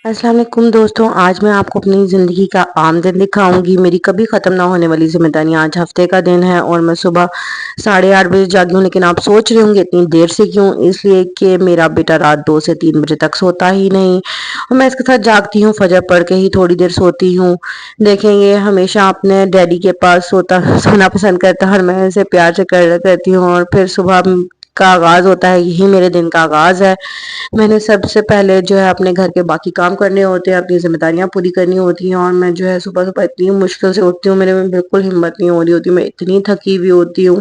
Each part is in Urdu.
السلام علیکم دوستوں، آج میں آپ کو اپنی زندگی کا عام دن دکھاؤں گی، میری کبھی ختم نہ ہونے والی ذمہ داریاں۔ آج ہفتے کا دن ہے اور میں صبح 8:30 بجے جاگی ہوں، لیکن آپ سوچ رہے ہوں گے اتنی دیر سے کیوں؟ اس لیے کہ میرا بیٹا رات 2 سے 3 بجے تک سوتا ہی نہیں اور میں اس کے ساتھ جاگتی ہوں، فجر پڑھ کے ہی تھوڑی دیر سوتی ہوں۔ دیکھیں یہ ہمیشہ اپنے ڈیڈی کے پاس سونا پسند کرتا ہے اور میں اسے پیار سے کرتی ہوں، اور پھر صبح کا آغاز ہوتا ہے، یہی میرے دن کا آغاز ہے۔ میں نے سب سے پہلے جو ہے اپنے گھر کے باقی کام کرنے ہوتے ہیں، اپنی ذمہ داریاں پوری کرنی ہوتی ہیں، اور میں جو ہے صبح اتنی مشکل سے اٹھتی ہوں، میرے میں بالکل ہمت نہیں ہو رہی ہوتی، میں اتنی تھکی ہوئی ہوتی ہوں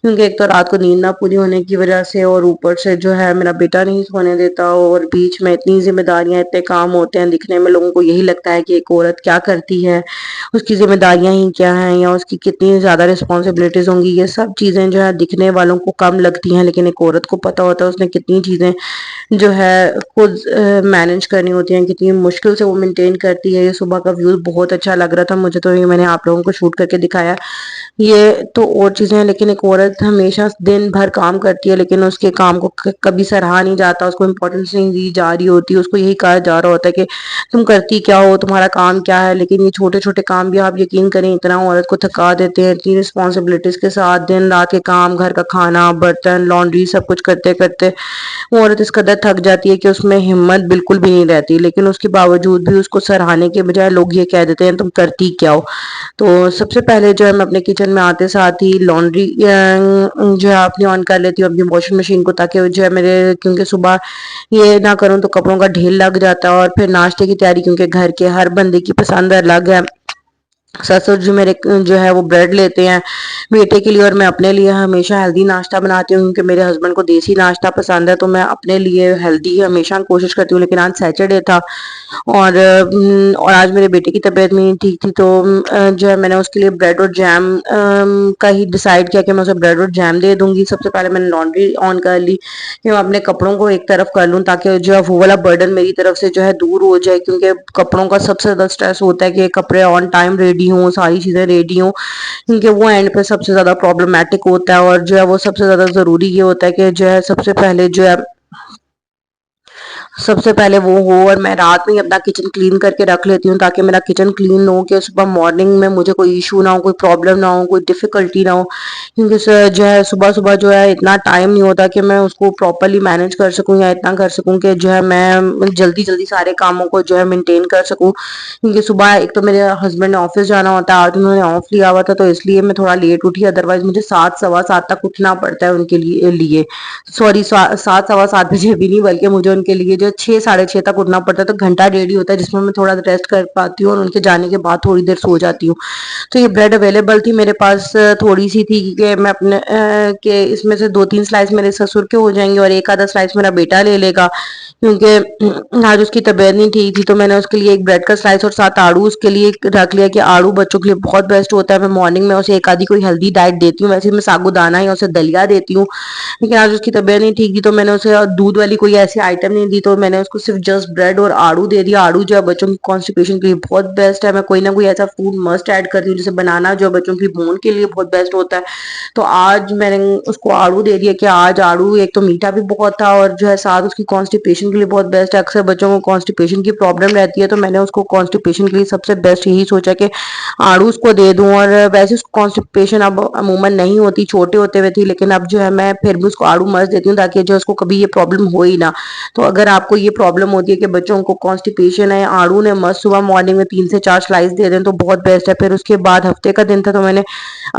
کیونکہ ایک تو رات کو نیند نہ پوری ہونے کی وجہ سے، اور اوپر سے جو ہے میرا بیٹا نہیں سونے دیتا، اور بیچ میں اتنی ذمہ داریاں، اتنے کام ہوتے ہیں، دکھنے میں لوگوں کو یہی لگتا ہے کہ ایک عورت کیا کرتی ہے، اس کی ذمہ داریاں ہی کیا ہیں، یا اس کی کتنی زیادہ رسپانسبلٹیز ہوں گی۔ یہ سب چیزیں جو ہے دکھنے والوں کو کم لگتی ہیں، لیکن ایک عورت کو پتا ہوتا ہے اس نے کتنی چیزیں جو ہے خود مینج کرنی ہوتی ہیں، کتنی مشکل سے وہ مینٹین کرتی ہے۔ یہ صبح کا ویو بہت اچھا لگ رہا تھا مجھے، تو یہ میں نے آپ لوگوں کو شوٹ کر کے دکھایا۔ یہ تو اور چیزیں ہیں، لیکن ایک عورت ہمیشہ دن بھر کام کرتی ہے، لیکن اس کے کام کو کبھی سراہا نہیں جاتا، اس کو امپورٹینس نہیں دی جا رہی ہوتی، اس کو یہی کہا جا رہا ہوتا ہے کہ تم کرتی کیا ہو، تمہارا کام کیا ہے۔ لیکن یہ چھوٹے چھوٹے کام بھی آپ یقین کریں اتنا عورت کو تھکا دیتے ہیں، اتنی رسپانسبلٹیز کے ساتھ دن رات کے کام، گھر کا کھانا، برتن، لانڈری، سب کچھ کرتے کرتے وہ عورت اس قدر تھک جاتی ہے کہ اس میں ہمت بالکل بھی نہیں رہتی، لیکن اس کے باوجود بھی اس کو سراہنے کے بجائے لوگ یہ کہہ دیتے ہیں تم کرتی کیا ہو۔ تو سب سے پہلے جو ہے میں اپنے کچن میں آتے ساتھ ہی لانڈری جو ہے اپنی آن کر لیتی ہوں، اپنی واشنگ مشین کو، تاکہ جو ہے میرے، کیونکہ صبح یہ نہ کروں تو کپڑوں کا ڈھیر لگ جاتا ہے، اور پھر ناشتے کی تیاری، کیونکہ گھر کے ہر بندے کی پسند الگ ہے۔ سسر جو میرے جو ہے وہ بریڈ لیتے ہیں بیٹے کے لیے، اور میں اپنے لیے ہمیشہ ہیلدی ناشتہ بناتی ہوں، کیونکہ میرے ہسبینڈ کو دیسی ناشتہ پسند ہے، تو میں اپنے لیے ہیلدی ہمیشہ کوشش کرتی ہوں۔ لیکن آج سیٹرڈے تھا اور آج میرے بیٹے کی طبیعت نہیں ٹھیک تھی، تو جو ہے میں نے اس کے لیے بریڈ اور جیم کا ہی ڈیسائیڈ کیا کہ میں اسے بریڈ اور جیم دے دوں گی۔ سب سے پہلے میں نے لانڈری آن کر لی کہ میں اپنے کپڑوں کو ایک طرف کر لوں، تاکہ جو ہے وہ والا برڈن میری طرف سے جو ہے دور ہو جائے، کیونکہ کپڑوں کا سب سے زیادہ سٹریس ہوتا ہے کہ کپڑے آن ٹائم ریڈی ہوں، ساری چیزیں ریڈی ہوں، کیونکہ وہ اینڈ پہ سب سے زیادہ پرابلمٹک ہوتا ہے، اور جو ہے وہ سب سے زیادہ ضروری یہ ہوتا ہے کہ جو ہے سب سے پہلے وہ ہو، اور میں رات میں ہی اپنا کچن کلین کر کے رکھ لیتی ہوں، تاکہ میرا کچن کلین ہو کہ صبح مارننگ میں مجھے کوئی ایشو نہ ہو، کوئی پرابلم نہ ہو، کوئی ڈیفیکلٹی نہ ہو، کیونکہ جو ہے صبح صبح جو ہے اتنا ٹائم نہیں ہوتا کہ میں اس کو پراپرلی مینج کر سکوں، یا اتنا کر سکوں کہ جو ہے میں جلدی جلدی سارے کاموں کو جو ہے مینٹین کر سکوں، کیونکہ صبح ایک تو میرے ہسبینڈ نے آفس جانا ہوتا ہے، آج انہوں نے آف لیا ہوا تھا، تو اس لیے میں تھوڑا لیٹ اٹھی، ادروائز مجھے 7 سوا 7 تک اٹھنا پڑتا ہے ان کے لیے سوری 7 سوا 7 بجے بھی نہیں، بلکہ مجھے ان کے لیے جو 6 ساڑھے 6 تک اٹھنا پڑتا ہے، تو گھنٹہ ڈیڑھ ہی ہوتا ہے جس میں میں تھوڑا ریسٹ کر پاتی ہوں، اور ان کے جانے کے بعد تھوڑی دیر سو جاتی ہوں۔ تو یہ بریڈ اویلیبل تھی میرے پاس، تھوڑی سی تھی کہ میں اپنے کہ اس میں سے 2-3 سلائس میرے سسر کے ہو جائیں گے، اور ایک آدھا سلائس میرا بیٹا لے لے گا، کیونکہ آج اس کی طبیعت نہیں ٹھیک تھی، تو میں نے اس کے لیے ایک بریڈ کا سلائس اور 7 آڑو اس کے لیے رکھ لیا، کہ آڑو بچوں کے لیے بہت بیسٹ ہوتا ہے۔ میں مارننگ میں اسے ایک آدھی کوئی ہیلدی ڈائٹ دیتی ہوں، ویسے میں ساگو دانہ یا اسے دلیا دیتی ہوں، لیکن آج اس کی طبیعت نہیں ٹھیک تھی، تو میں نے اسے دودھ والی کوئی ایسی آئٹم نہیں دی، تو میں نے اس کو صرف جسٹ بریڈ اور آڑو دے دیا۔ آڑو جو ہے بچوں کی کانسٹیپیشن کے لیے بہت بیسٹ ہے، میں کوئی نہ کوئی ایسا فوڈ مسٹ ایڈ کرتی ہوں، جیسے بنانا جو بچوں کی بون کے لیے بہت بیسٹ ہوتا ہے، تو آج میں نے اس کو آڑو دے دیا، کہ آج آڑو ایک تو میٹھا بھی بہت تھا، اور جو ہے ساتھ اس کی کانسٹیپیشن کے لیے بہت بیسٹ ہے۔ اکثر بچوں کو کانسٹیپیشن کی پرابلم رہتی ہے، تو میں نے اس کو کانسٹیپیشن کے لیے سب سے بیسٹ یہی سوچا کہ آڑو اس کو دے دوں، اور ویسے اس کو کانسٹیپیشن اب عموماً نہیں ہوتی، چھوٹے ہوتے ہوئے تھی، لیکن اب جو ہے میں پھر بھی اس کو آڑو مست دیتی ہوں، تاکہ جو اس کو کبھی یہ پرابلم ہو ہی نہ۔ تو اگر آپ کو یہ پرابلم ہوتی ہے کہ بچوں کو کانسٹیپیشن ہے، آڑو نے مست صبح مارننگ میں 3 سے 4 سلائس دے دیں تو بہت بیسٹ ہے۔ پھر اس کے بعد ہفتے کا دن تھا، تو میں نے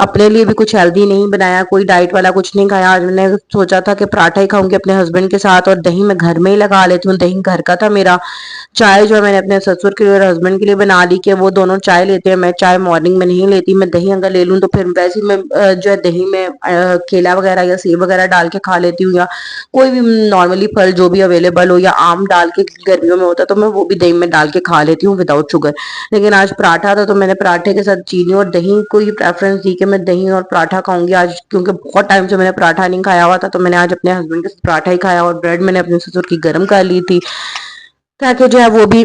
اپنے لیے بھی کچھ ہیلدی نہیں بنایا، کوئی ڈائٹ والا کچھ نہیں کھایا، آج میں نے سوچا تھا کہ پراٹھا ہی کھاؤں گی اپنے ہسبینڈ کے ساتھ، اور دہی میں گھر میں ہی لگا لیتی ہوں، دہی گھر کا تھا میرا۔ چائے جو ہے میں نے اپنے سسر کے لیے اور ہسبینڈ کے لیے بنا لی، کہ وہ دونوں چائے لیتے ہیں، میں چائے مارننگ میں نہیں لیتی، میں دہی اگر لے لوں تو پھر ویسے ہی میں جو ہے دہی میں کیلا وغیرہ یا سیب وغیرہ ڈال کے کھا لیتی ہوں، یا کوئی بھی نارملی پھل جو بھی اویلیبل ہو، یا آم ڈال کے گرمیوں میں ہوتا ہے تو میں وہ بھی دہی میں ڈال کے کھا لیتی ہوں وداؤٹ شوگر۔ لیکن آج پراٹھا تھا، تو میں نے پراٹھے کے ساتھ چینی اور دہی کو ہی پریفرنس دی کہ میں دہی اور پراٹھا کھاؤں گی آج، کیونکہ بہت ٹائم سے میں نے پراٹھا نہیں کھایا ہوا تھا، تو میں نے آج اپنے ہسبینڈ کے ساتھ پراٹھا ہی کھایا، اور بریڈ میں نے اپنے سسر کی گرم کر لی تھی، تاکہ جو ہے وہ بھی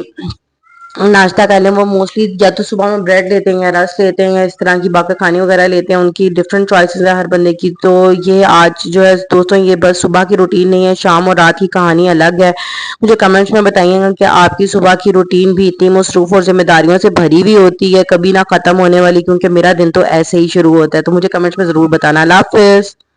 ناشتہ کر لیں، وہ موسٹلی یا تو صبح میں بریڈ لیتے ہیں یا رس لیتے ہیں یا اس طرح کی باقی کھانے وغیرہ لیتے ہیں، ان کی ڈفرینٹ چوائسیز ہے ہر بندے کی۔ تو یہ آج جو ہے دوستوں یہ بس صبح کی روٹین نہیں ہے، شام اور رات کی کہانی الگ ہے۔ مجھے کمنٹس میں بتائیے گا کہ آپ کی صبح کی روٹین بھی اتنی مصروف اور ذمہ داریوں سے بھری ہوئی ہوتی ہے، کبھی نہ ختم ہونے والی، کیونکہ میرا دن تو ایسے ہی شروع ہوتا ہے۔ تو مجھے کمنٹس میں ضرور بتانا۔ اللہ حافظ۔